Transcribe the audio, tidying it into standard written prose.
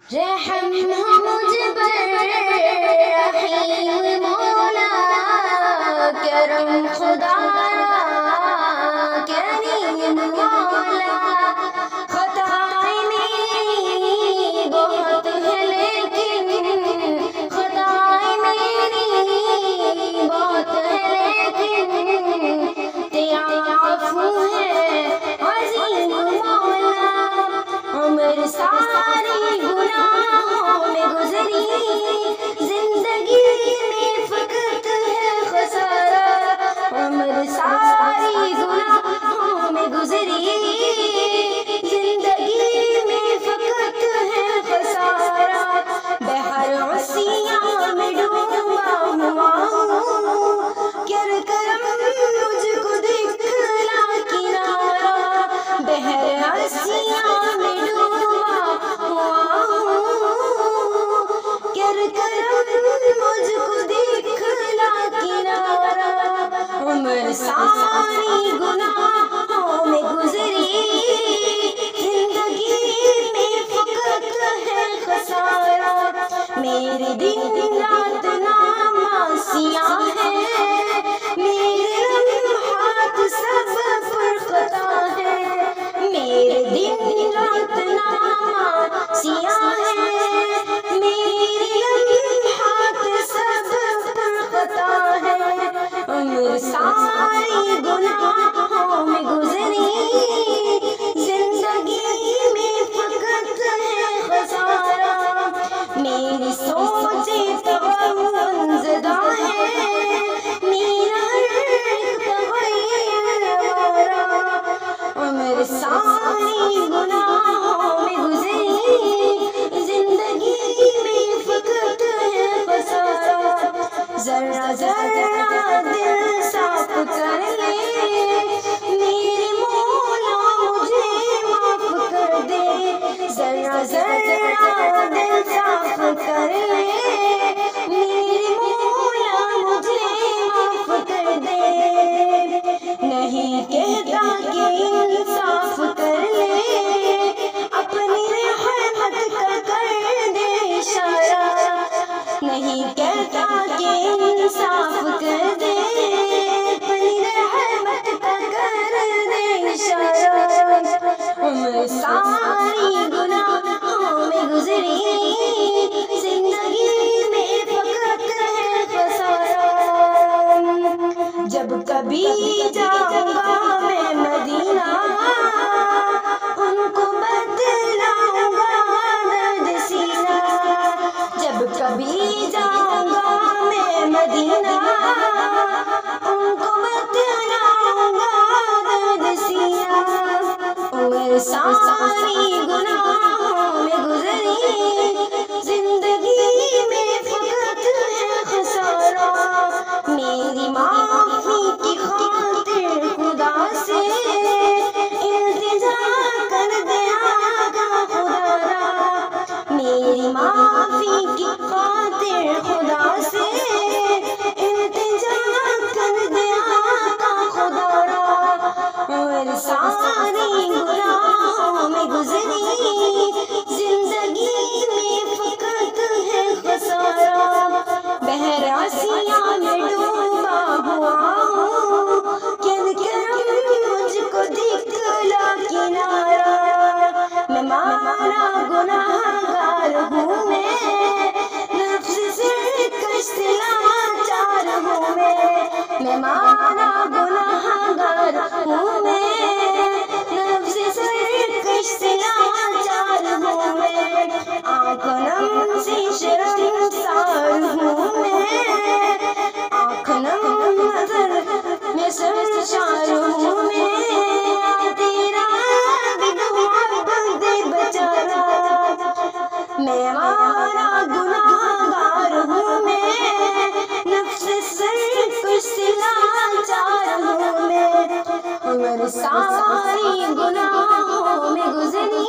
रहम हो मुझ पर रहीम मौला, करम खुदारा करीम मौला। खताएं मेरी बहुत है लेकिन, खताएं मेरी बहुत है लेकिन, तेरा अफ़ू है अज़ीम मौला। उम्र सारी गुनाहों में गुज़री, ज़िंदगी में फ़क़त है ख़सारा। उम्र सारी गुनाहों में गुज़री, ज़िंदगी में फ़क़त है ख़सारा। बहर उसियाँ में डूबा हुआ हूँ, कर करम मुझको दिखला किनारा। बहर उसियाँ में डूबा हुआ हूँ, कर करम मुझको दिखला किनारा। उम्र सारी गुनाहों में गुज़री, ज़िंदगी में फ़क़त है ख़सारा। मेरे दिन रात नामासियाँ हैं, मेरे लम्हात सब पर ख़ता है। मेरे दिन रात नामासियाँ हैं, मेरे लम्हात सब पर ख़ता है। उम्र सारी गुनाहों में गुज़री, ज़िंदगी में फ़क़त है ख़सारा। मेरी सोचे तग़य्युरज़दा है, मेरा हर तग़य्युर आवारा। उम्र सारी गुनाहों में गुज़री, ज़िंदगी में फ़क़त है ख़सारा। ज़रा ज़रा दिल साफ़ कर ले मेरे मौला, मुझे माफ़ कर दे। ज़रा ज़रा दिल साफ़ कर ले मेरे मौला, मुझे माफ़ कर दे। नहीं कहता कि इंसाफ़ कर ले, अपनी रहमत का कर दे इशारा। नहीं कहता कि इंसाफ़ कर दे, अपनी रहमत का कर दे इशारा। उम्र सारी गुनाहों में गुज़री, ज़िंदगी में फ़क़त है ख़सारा। जब कभी जाऊँगा मैं मदीना, उनको बतलाऊँगा दर्द सीना। जब कभी जाऊँगा मैं मदीना, उनको बतलाऊँगा दर्द सीना। उम्र सारी गुनाहों में गुज़री, ज़िंदगी में फ़क़त है ख़सारा। मेरी माफ़ी की खातिर खुदा से इल्तिजा कर दे आका खुदारा। मेरी माफ़ी की खातिर खुदा से इल्तिजा कर दे आका खुदारा। और सारी गुनाहों में गुज़री, ज़िंदगी में फ़क़त है ख़सारा। बहर आसियाँ में डूबा हुआ हूँ, कर करम मुझको दिखला किनारा। मैं मारा गुनाहगार हूँ, मैं नफ्स से कष्ट लाचार हूँ। मैं मारा गुनाहगार हूँ, मैं नफ्स से कष्ट लाचार हूँ। मैं आँखों नम से शर्मसार हूँ, मैं आँखों नम नज़र में शर्मसार हूँ। मैं तेरा मोहब्बत बेचारा, मैं मारा गुनाहगार हूँ, मैं नफ्स से कष्ट लाचार हूँ। मैं उम्र सारी गुनाहों में गुज़री,